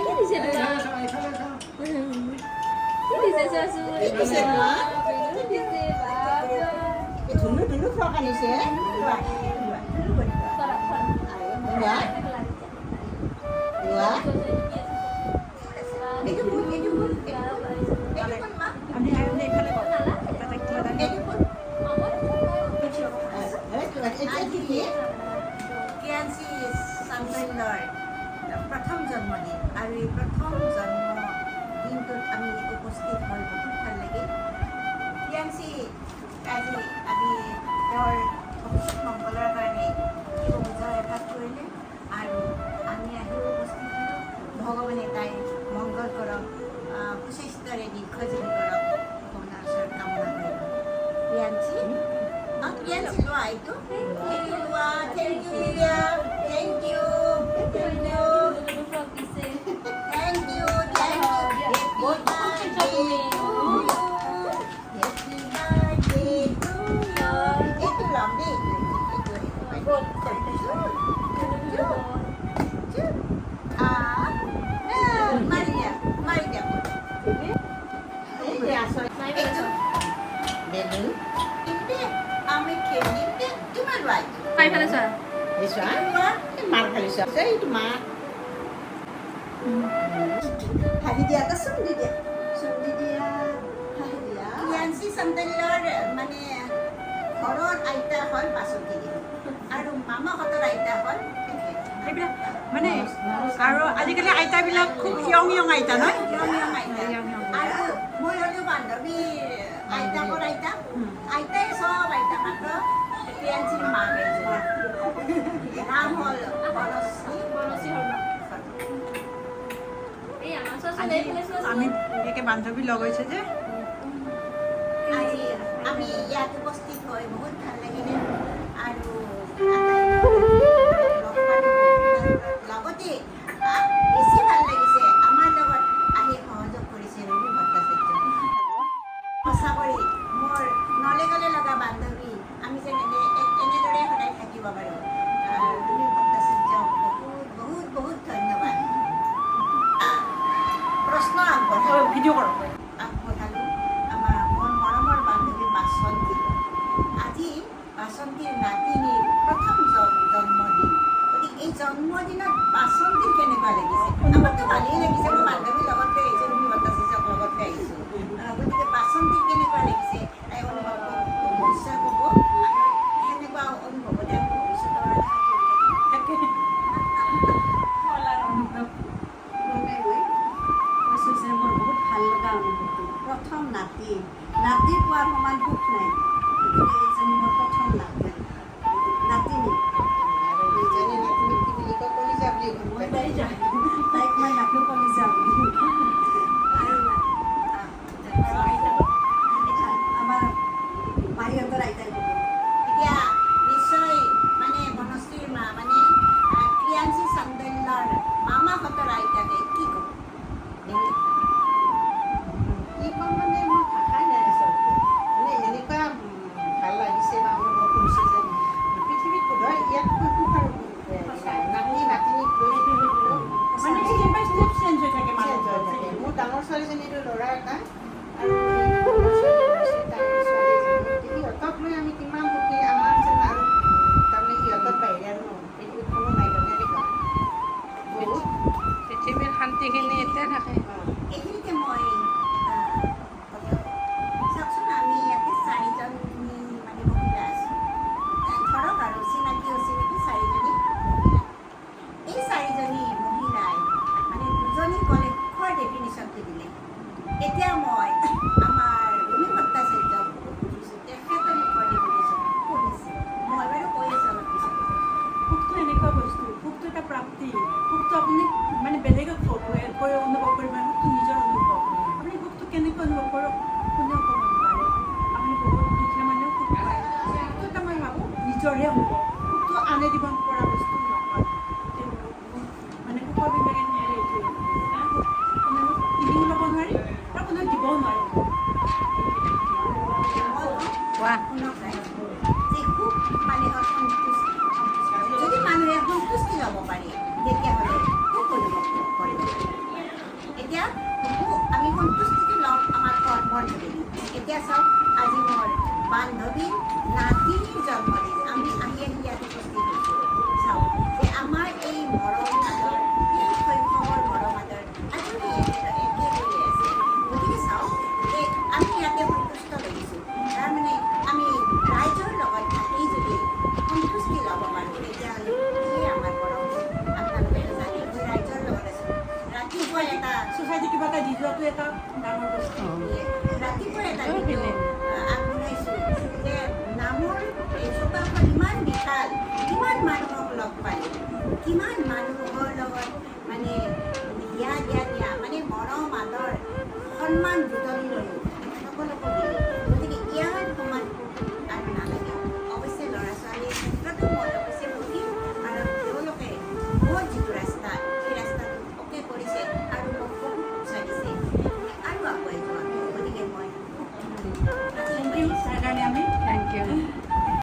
কি দিছে তোরা? কি দিছে শাশু? কি দিছে মা? কি দিছে বাবা? এই ধুনু ফ্ৰক আনিছে লোৱা খৰা খৰা। লোৱা লোৱা ক্ৰিয়াঞ্চি চান্দল্যৰ প্ৰথম জন্মদিন আৰু এই প্ৰথম জন্মদিনটোত আমি উপস্থিত হৈ বহুত ভাল লাগিল। ক্ৰিয়াঞ্চি আজি আমি তেওঁৰ ভৱিষ্যত মংগলৰ কাৰণে শিৱ পূজা এভাগ কৰিলে আৰু আমি আহি উপস্থিত হ'লোঁ। ভগৱানে তাই মংগল কৰক, সুস্বাস্থ্যৰে দীৰ্ঘজীৱী কৰক, ভগৱানৰ ওচৰত কামনা কৰিলোঁ। ক্ৰিয়াঞ্চি ক্ৰিয়াঞ্চি লোৱা এইটো লোৱা। Thank you Lilia, thank you thank you frock দিছে। Thank you thank you. বহুত খুশি তুমি। এইটো ল'ম দেই। মাৰি দিয়া মাৰি দিয়া বেলুন আমি খেলিম দে তোমাৰ লোৱা পাই ফেলে চোৱা। দিছো লোৱা। মাৰ খালিছো এইটো মা হাঁহি দিয়া এটা চুন্দি দিয়া চুন্দি দিয়া হাঁহি দিয়া। ক্ৰিয়াঞ্চি চান্দল্যৰ মানে ঘৰৰ আইতা হ'ল বাসন্তী দেৱী আৰু মামাহঁতৰ আইতা হ'ল এইবিলাক মানে আৰু আজিকালি আইতাবিলাক খুব ইয়ং আইতা নহয় আৰু মই হ'লেও বান্ধৱীৰ আইতাকৰ আইতা আইতাই চব আইতা মাত্ৰ ক্ৰিয়াঞ্চিৰ মাক এজনী নাম হ'ল বনশ্ৰী শৰ্মা। এই আমাৰ শাশু আজি এই ফেলে চোৱা। আমি একে বান্ধৱী লগ হৈছে যে আজি আমি ইয়াত উপস্থিত হৈ বহুত ভাল লাগিলে আৰু লগতে বেছি ভাল লাগিছে আমাৰ লগত আহি সহযোগ কৰিছে ৰবি ভট্টাচাৰ্য। সঁচাকৈ মোৰ নলে গলে লগা বান্ধৱী আমি যেন এনেদৰে সদায় থাকিব পাৰোঁ। ৰবি ভট্টাচাৰ্যক বহুত বহুত বহুত ধন্যবাদ। প্ৰশ্ন আগবঢ়ালোঁ ভিডিঅ' কৰক। আগবঢ়ালোঁ আমাৰ মোৰ মৰমৰ বান্ধৱী বাসন্তী। আজি বাসন্তীৰ নাতিনীৰ প্ৰথম জন্মদিন। গতিকে এই জন্মদিনত বাসন্তীৰ কেনেকুৱা লাগিছে? আমাৰতো ভালেই লাগিছে। মই বান্ধৱীৰ লগতে আহিছোঁ, ৰবি ভট্টাচাৰ্যক লগতে আহিছোঁ। গতিকে বাসন্তীৰ কেনেকুৱা লাগিছে তাই অনুভৱ নিশ্চয় ক'ব আৰু সেনেকুৱা অনুভৱতে আমি ভৱিষ্যতৰ কৈছোঁ যে মোৰ বহুত ভাল লগা অনুভূতি। প্ৰথম নাতি পোৱাৰ সমান সুখ নাই। গতিকে এইজনী মোৰ প্ৰথম নাতিনী। আৰু ইজনী নাতিনীক কি বুলি কয় কলিজা বুলি মই তাইক মই নাতিও কলিজা বুলি। আৰু আমাৰ মাহীহঁতৰ আইতাই ক'ব এতিয়া নিশ্চয় মানে বনশ্ৰীৰ মা মানে ক্ৰিয়াঞ্চি চান্দল্যৰ মামাহঁতৰ আইতাকে কি ক'ব? কি ক'ম মানে মোৰ ভাষাই নাই আচলতে মানে এনেকুৱা ভাল লাগিছে বা অনুভৱ কৰিছে যে পৃথিৱীত বোধহয় ইয়াতকৈ সুখ আৰু নাতি নাতিনীক লৈ মানে ষ্টেপ বাই ষ্টেপ চেঞ্জ হৈ থাকে চেঞ্জ হৈ মানুহৰ। থাকে। মোৰ ডাঙৰ ছোৱালীজনীৰো ল'ৰা এটা আৰু সৰু ছোৱালী তাইৰ ছোৱালীজনী সিহঁতক লৈ আমি কিমান সুখী। আমাৰ যেন আৰু তাৰমানে সিহঁতৰ বাহিৰে আৰু পৃথিৱীত কোনো নাই তাৰমানে এনেকুৱা বহুত পৃথিৱীৰ শান্তিখিনি এতিয়া থাকে। এইখিনিতে মই এটা কথা চাওকচোন। আমি ইয়াতে চাৰিজনী মানে মহিলা আছোঁ। ধৰক আৰু চিনাকি অচিনাকি চাৰিজনী মহিলা। এই চাৰিজনী মহিলাই মানে দুজনী ক'লে সুখৰ ডেফিনিশ্যনটো দিলে। এতিয়া মই আমাৰ ৰবি ভট্টাচাৰ্যক সুধিছোঁ তেখেতৰ সুখৰ ডেফিনিশ্যন শুনিছে। মই বাৰু কৈ আছোঁ অলপ পিছত। সুখটো এনেকুৱা বস্তু, সুখটো এটা প্ৰাপ্তি। সুখটো আপুনি মানে বেলেগক কৈ অনুভৱ কৰিব পাৰে, সুখটো নিজৰ অনুভৱ। আপুনি সুখটো কেনেকৈ অনুভৱ কৰক কোনেও ক'ব নোৱাৰে। আপুনি বহুত দুখীয়া মানুহেও সুখ পায়। সুখটো এটা মই ভাবোঁ নিজৰহে অনুভৱ। সুখটো আনে দিব পৰা বস্তু নহয়। মানে সুখৰ বিবেকে নোৱাৰে এইটোৱে। কোনেও কিনিও ল'ব নোৱাৰি আৰু কোনেও দিবও নোৱাৰে। কোৱা। শুনক যে সুখ মানে হ'ল সন্তুষ্টি। যদি মানুহে সন্তুষ্টি ল'ব পাৰে তেতিয়াহ'লে সুখ অনুভৱ কৰিব পাৰে। ৰাতিপুৱা এটা ছ'চাইটি কিবা এটা দি যোৱাটো এটা ডাঙৰ বস্তু ৰাতিপুৱা এটা এইটো ভিডিঅ' আগবঢ়াইছোঁ যে নামৰ এই চোতালখন ইমান বিশাল কিমান মানুহক লগ পালোঁ কিমান মানুহৰ লগত মানে দিয়া মানে মৰম আদৰ সন্মান বুটলি ল'লোঁ সকলোকে